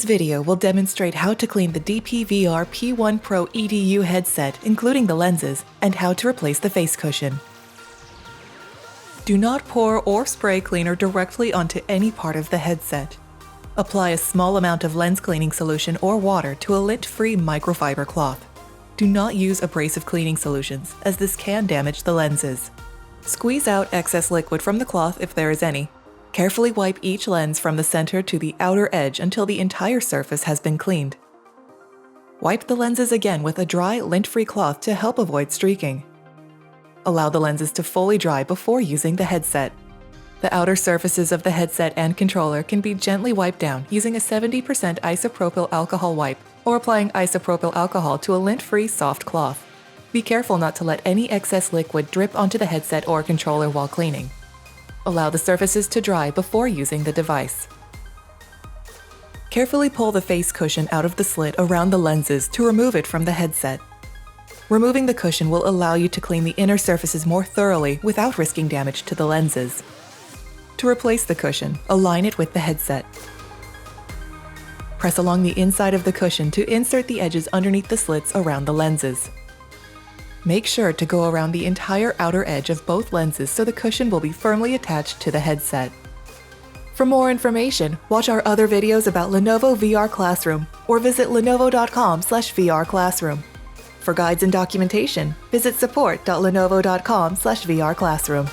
This video will demonstrate how to clean the DPVR P1 Pro EDU headset, including the lenses, and how to replace the face cushion. Do not pour or spray cleaner directly onto any part of the headset. Apply a small amount of lens cleaning solution or water to a lint-free microfiber cloth. Do not use abrasive cleaning solutions, as this can damage the lenses. Squeeze out excess liquid from the cloth if there is any. Carefully wipe each lens from the center to the outer edge until the entire surface has been cleaned. Wipe the lenses again with a dry, lint-free cloth to help avoid streaking. Allow the lenses to fully dry before using the headset. The outer surfaces of the headset and controller can be gently wiped down using a 70% isopropyl alcohol wipe or applying isopropyl alcohol to a lint-free soft cloth. Be careful not to let any excess liquid drip onto the headset or controller while cleaning. Allow the surfaces to dry before using the device. Carefully pull the face cushion out of the slit around the lenses to remove it from the headset. Removing the cushion will allow you to clean the inner surfaces more thoroughly without risking damage to the lenses. To replace the cushion, align it with the headset. Press along the inside of the cushion to insert the edges underneath the slits around the lenses. Make sure to go around the entire outer edge of both lenses so the cushion will be firmly attached to the headset. For more information, watch our other videos about Lenovo VR Classroom or visit lenovo.com/VR Classroom. For guides and documentation, visit support.lenovo.com/VR Classroom.